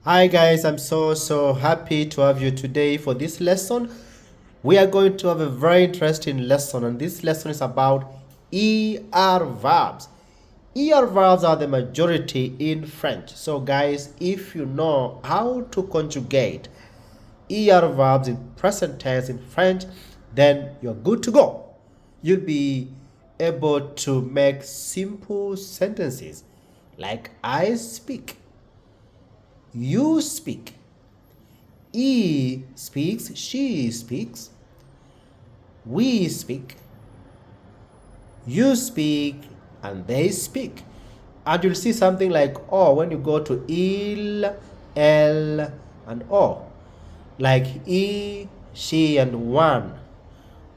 Hi guys, I'm so happy to have you today for this lesson. We are going to have a very interesting lesson, and this lesson is about ER verbs. ER verbs are the majority in French. So guys, if you know how to conjugate ER verbs in present tense in French, then you're good to go. You'll be able to make simple sentences like I speak, you speak, he speaks, she speaks, we speak, you speak, and they speak. And you'll see something like oh when you go to il, elle, and oh. Like he, she, and one.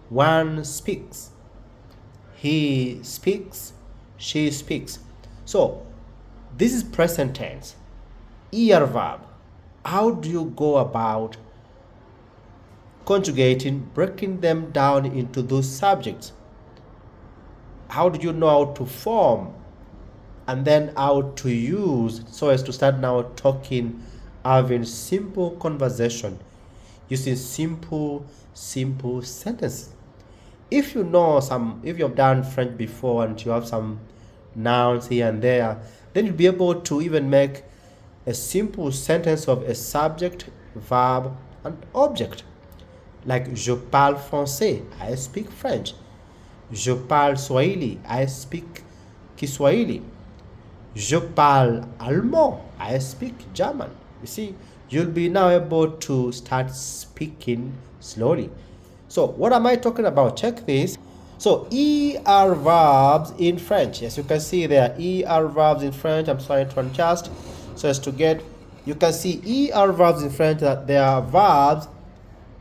One speaks. He speaks. She speaks. So this is present tense. ER verb. How do you go about conjugating, breaking them down into those subjects? How do you know how to form and then how to use so as to start now talking, having simple conversation using simple sentences? If you know if you've done French before and you have some nouns here and there, then you'll be able to even make a simple sentence of a subject, verb, and object. Like je parle français, I speak French. Je parle Swahili, I speak Kiswahili. Je parle allemand, I speak German. You see, you'll be now able to start speaking slowly. So, what am I talking about? Check this. So, ER verbs in French. As you can see, there are ER verbs in French. I'm trying to adjust so as to get. You can see ER verbs in French that there are verbs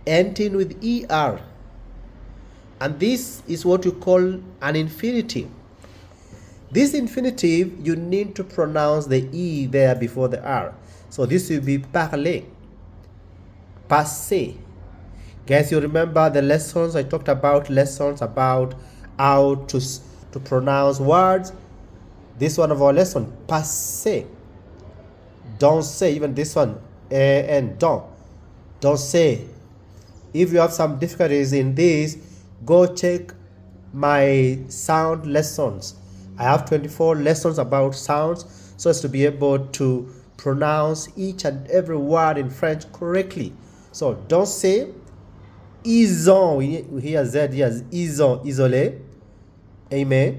ending with ER. And this is what you call an infinitive. This infinitive, you need to pronounce the E there before the R. So this will be parler, passer. Guys, you remember the lessons? I talked about lessons about how to pronounce words. This one of our lesson, passer. Danser, even this one, and danser. If you have some difficulties in this, go check my sound lessons. I have 24 lessons about sounds so as to be able to pronounce each and every word in French correctly. So don't say ils ont, we hear Z here as ils ont, isolé, aimer,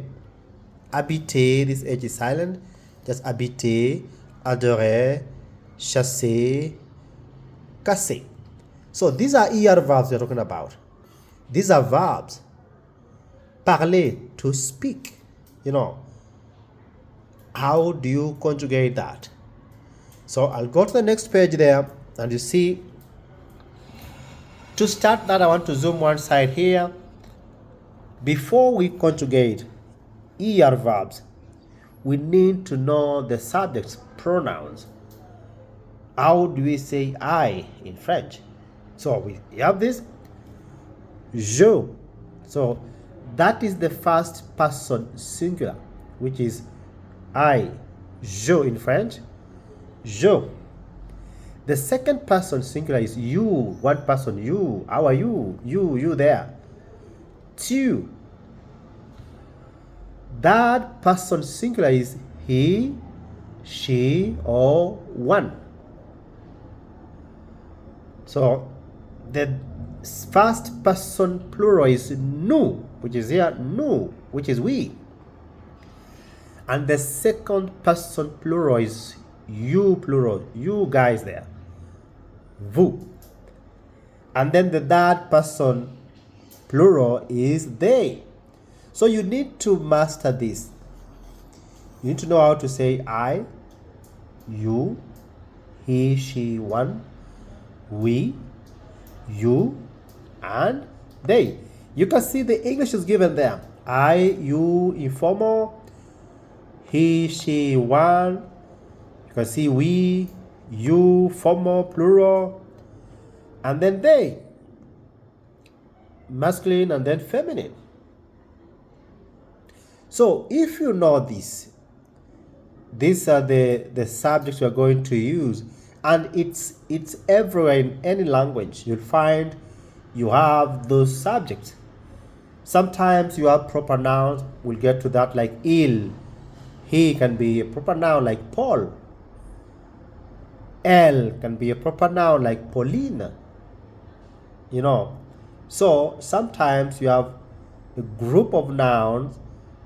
habiter, this H is silent, just habiter, adorer, chasser, casser. So these are ER verbs we're talking about. These are verbs. Parler, to speak. How do you conjugate that? So I'll go to the next page there, and you see, to start that, I want to zoom one side here. Before we conjugate ER verbs, we need to know the subject's pronouns. How do we say I in French? So we have this, je. So that is the first person singular, which is I. Je in French, je. The second person singular is you, one person, you. How are you? You there. Tu. That person singular is he, she, or one. So the first person plural is nous, which is here, nous, which is we. And the second person plural is you plural, you guys there, vous. And then the third person plural is they. So you need to master this. You need to know how to say I, you, he, she, one, we, you, and they. You can see the English is given there. I, you, informal, he, she, one. You can see we, you, formal, plural, and then they, masculine and then feminine. So if you know this, these are the subjects we are going to use, and it's everywhere in any language. You'll find you have those subjects. Sometimes you have proper nouns. We'll get to that, like il. He can be a proper noun like Paul. Elle can be a proper noun like Paulina. You know, so sometimes you have a group of nouns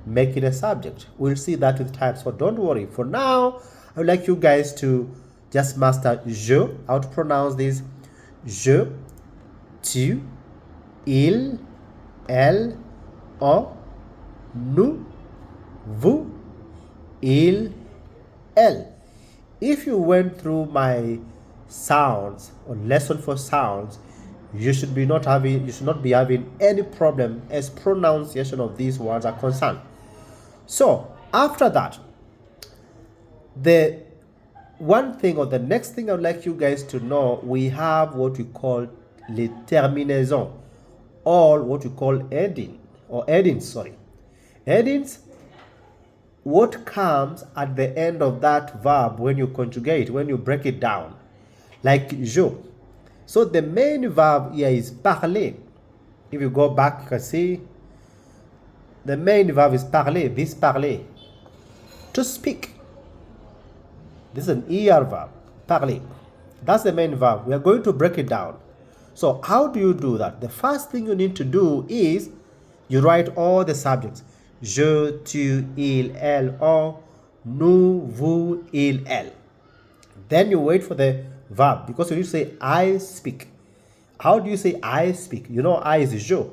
making a subject. We'll see that with time, so don't worry. For now, I would like you guys to just master je, how to pronounce this. Je, tu, il, elle, on, nous, vous, il, elle. If you went through my sounds or lesson for sounds, you should not be having any problem as pronunciation of these words are concerned. So after that, the one thing or the next thing I would like you guys to know, we have what we call les terminaisons, or what we call endings. Endings, what comes at the end of that verb when you conjugate, when you break it down, like je. So the main verb here is parler. If you go back, you can see the main verb is parler. This parler, to speak. This is an ER verb, parler. That's the main verb. We are going to break it down. So how do you do that? The first thing you need to do is you write all the subjects. Je, tu, il, elle, on, nous, vous, il, elle. Then you wait for the verb, because when you say I speak, how do you say I speak? You know, I is je.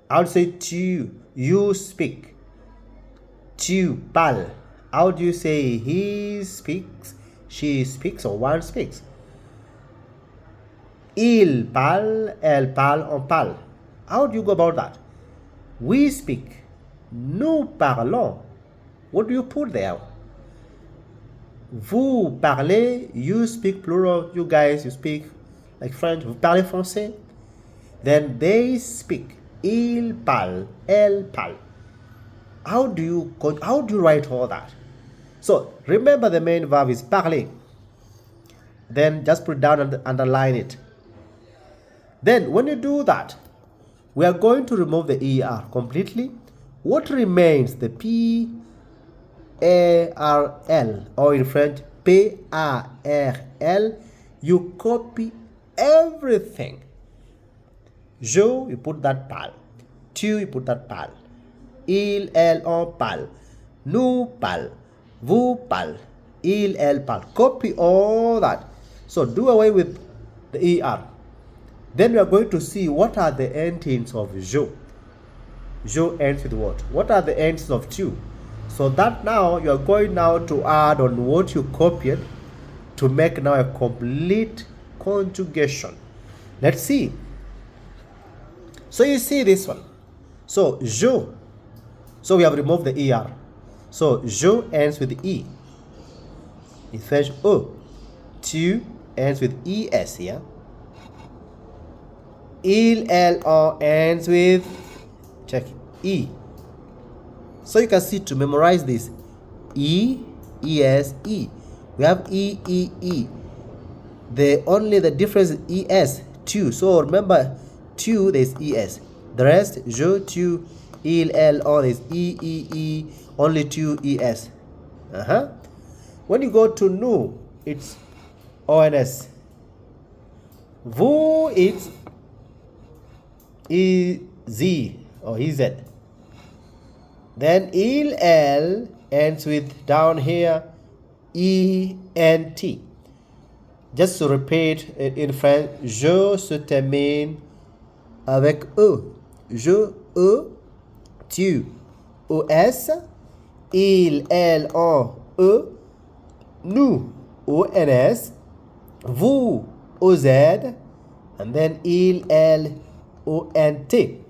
How do you say tu? You speak. Tu parles. How do you say he speaks, she speaks, or one speaks? Il parle, elle parle, on parle. How do you go about that? We speak. Nous parlons. What do you put there? Vous parlez, you speak plural, you guys, you speak like French, vous parlez français. Then they speak. Il parle, elle parle. How do you write all that? So remember, the main verb is parler. Then just put it down and underline it. Then when you do that, we are going to remove the ER completely. What remains? The P-A-R-L, or in French, P-A-R-L. You copy everything. Je, you put that parle. Tu, you put that parle. Il, elle, on parle. Nous parle. Vous parle. Il, elle parle. Copy all that. So do away with the ER. Then we are going to see what are the endings of je. Je ends with what? What are the ends of tu? So that now you are going now to add on what you copied to make now a complete conjugation. Let's see. So you see this one. So je. So we have removed the ER. So je ends with E. It says E. Tu ends with ES here. Il, elle, on ends with, check, E. So you can see, to memorize this, E, ES, E. We have E, E, E. Only the difference is ES, tu. So remember, tu, there's ES. The rest, je, tu, il, elle, on, there's E, E, E. Only tu, ES. When you go to nous, it's ONS. Vous, it's EZ or EZ. Then il, elle ends with down here ENT. Just to repeat in French, je se termine avec E. Je, E, tu, ES, il, elle, on, E, nous, ONS, vous, OZ, and then il, elle, ONT.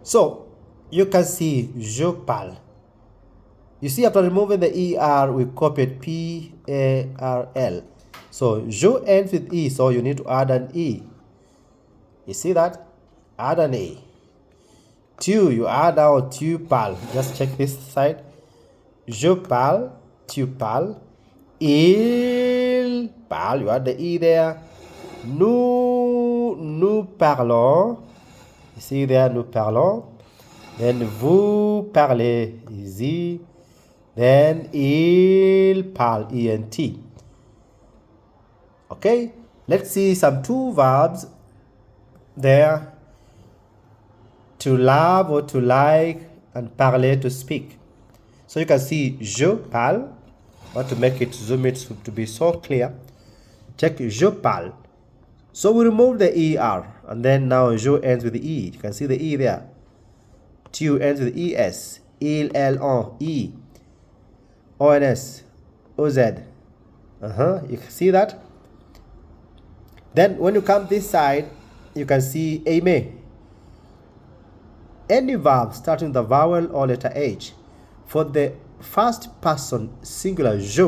So you can see je parle. You see, after removing the ER, we copied PARL. So je ends with E, so you need to add an E. You see that? Add an E. Tu, you add out tu parles. Just check this side. Je parle, tu parles. Il parle, you add the E there. Nous parlons. You see there, nous parlons. Then vous parlez, easy. Then il parle, E-N-T. Okay, let's see some two verbs there. To love or to like, and parler, to speak. So you can see je parle. I want to make it zoom it to be so clear. Check je parle. So we remove the ER, and then now je ends with the E. You can see the E there. Tu ends with ES. Il, L, on, E. ONS, OZ. You can see that? Then when you come this side, you can see aimer. Any verb starting with the vowel or letter H. For the first person singular je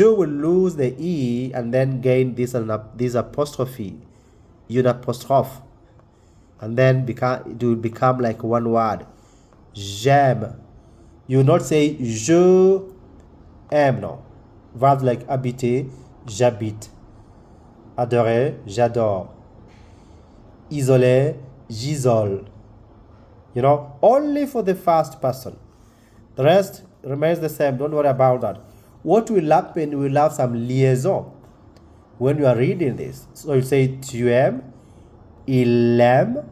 will lose the E and then gain this apostrophe, unapostrophe, and then it will become like one word. J'aime. You will not say je aime, no. Verbs like habiter, j'habite. Adorer, j'adore. Isoler, j'isole. You know, only for the first person. The rest remains the same. Don't worry about that. What will happen, we will have some liaison when you are reading this. So you say tu aimes, il aime,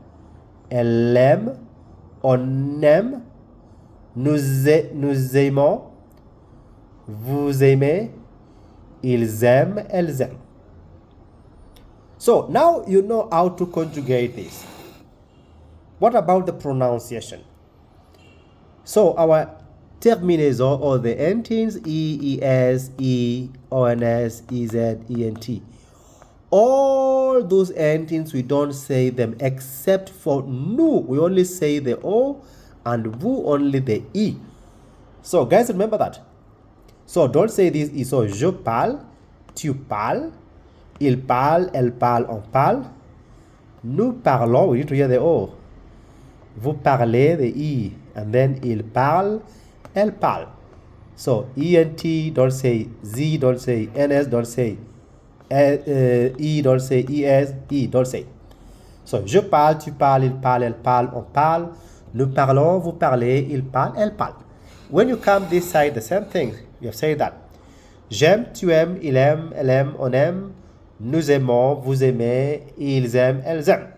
elle aime, on aime, nous aimons, vous aimez, ils aiment, elles aiment. So now you know how to conjugate this. What about the pronunciation? So our terminaison or the endings E, ES, E, ONS, EZ, ENT. All those endings we don't say them except for nous. We only say the O and vous only the E. So guys, remember that. So don't say this E. So je parle, tu parles, il parle, elle parle, on parle. Nous parlons, we need to hear the O. Vous parlez, the E. And then il parle, elle parle. So ENT, don't say Z, don't say NS, don't say E, don't say ES, E, don't say. So je parle, tu parles, il parle, elle parle, on parle. Nous parlons, vous parlez, il parle, elle parle. When you come this side, the same thing. You have said that. J'aime, tu aimes, il aime, elle aime, on aime. Nous aimons, vous aimez, ils aiment, elles aiment.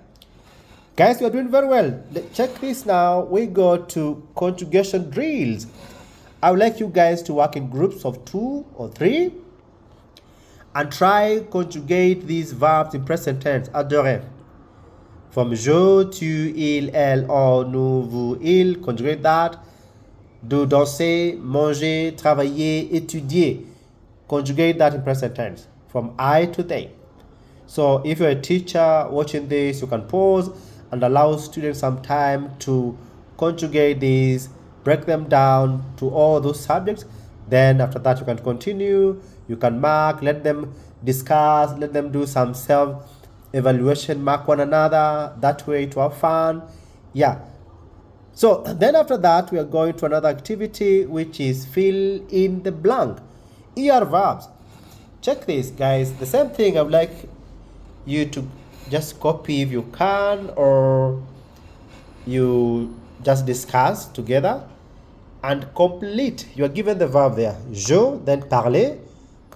Guys, you are doing very well. Check this now. We go to conjugation drills. I would like you guys to work in groups of 2 or 3 and try conjugate these verbs in present tense. Adorer. From je, tu, il, elle, on, nous, vous, il. Conjugate that. Do, danser, manger, travailler, étudier. Conjugate that in present tense. From I to they. So if you're a teacher watching this, you can pause and allow students some time to conjugate these, break them down to all those subjects. Then after that you can continue, you can mark, let them discuss, let them do some self-evaluation, mark one another, that way to have fun. Yeah. So then after that we are going to another activity, which is fill in the blank. ER verbs. Check this, guys. The same thing I would like you to just copy if you can, or you just discuss together and complete. You are given the verb there. Je, then parler,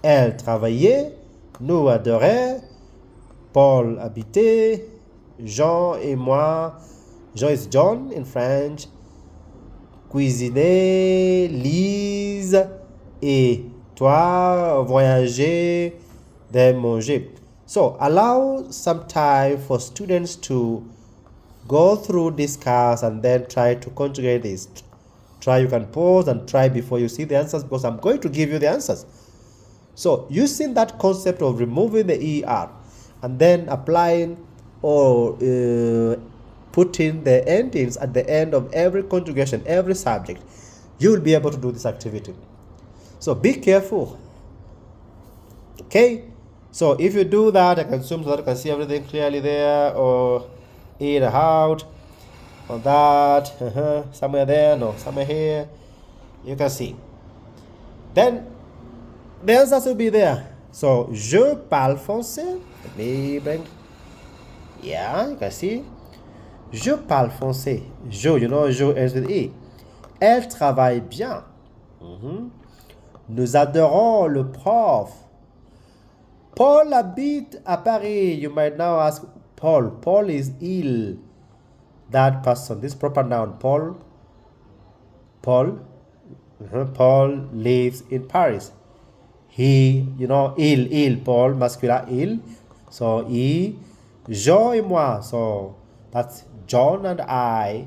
elle travailler, nous adorer, Paul habiter, Jean et moi, Jean is John in French, cuisiner, Lise et toi, voyager, then manger. So allow some time for students to go through, discuss, and then try to conjugate this. Try, you can pause and try before you see the answers, because I'm going to give you the answers. So using that concept of removing the ER and then applying or putting the endings at the end of every conjugation, every subject, you will be able to do this activity. So be careful. Okay? So if you do that, I can zoom so that you can see everything clearly there, or in or out, or that, somewhere there, no, somewhere here, you can see. Then the answers will be there. So, je parle français. Let me bring. Yeah, you can see. Je parle français. Je, you know, je ends with E. Elle travaille bien. Nous adorons le prof. Paul habite à Paris. You might now ask, Paul. Paul is il. That person. This proper noun. Paul. Paul. Paul lives in Paris. He, you know, il, Paul, masculin, il. So, he, Jean et moi. So, that's John and I.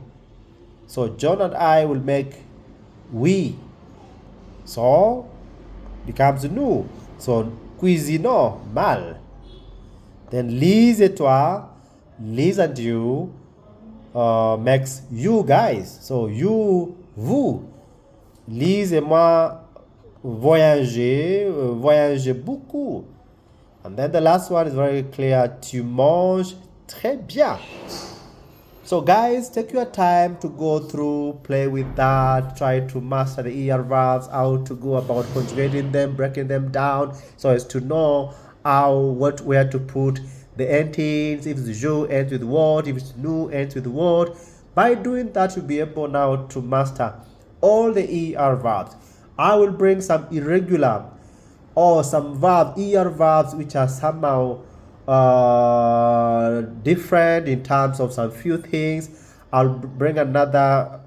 So, John and I will make we. So, becomes nous. So, cuisinons, mal. Then, Lise et toi, Lise and you, makes you guys. So, you, vous. Lise et moi voyager beaucoup. And then the last one is very clear. Tu manges très bien. So guys, take your time to go through, play with that, try to master the ER verbs, how to go about conjugating them, breaking them down, so as to know where to put the endings, if it's je ends with what, if it's nous ends with what. By doing that, you'll be able now to master all the ER verbs. I will bring some irregular or some ER verbs which are somehow different in terms of some few things. I'll bring another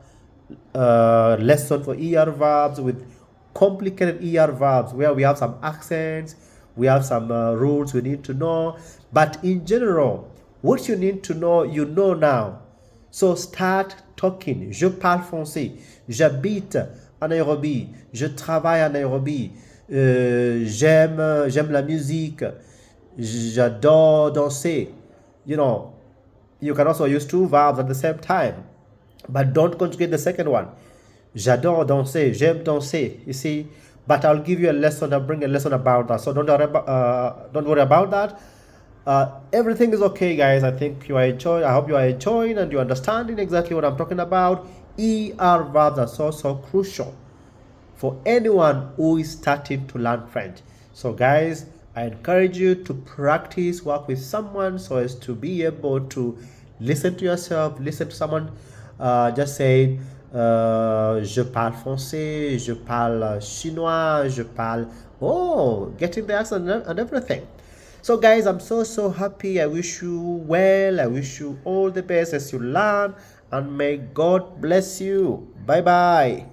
lesson for ER verbs with complicated ER verbs where we have some accents, we have some rules we need to know. But in general, what you need to know, you know now. So start talking. Je parle français. J'habite en Nairobi. Je travaille en Nairobi. J'aime la musique. J'adore danser. You know, you can also use two verbs at the same time, but don't conjugate the second one. J'adore danser. J'aime danser. You see, but I'll give you a lesson. I'll bring a lesson about that. So don't worry about that. Everything is okay, guys. I think you are enjoying. I hope you are enjoying and you're understanding exactly what I'm talking about. ER verbs are so crucial for anyone who is starting to learn French. So guys, I encourage you to practice, work with someone so as to be able to listen to yourself, listen to someone just saying, je parle français, je parle chinois, je parle, getting the accent and everything. So guys, I'm so happy. I wish you well. I wish you all the best as you learn, and may God bless you. Bye bye.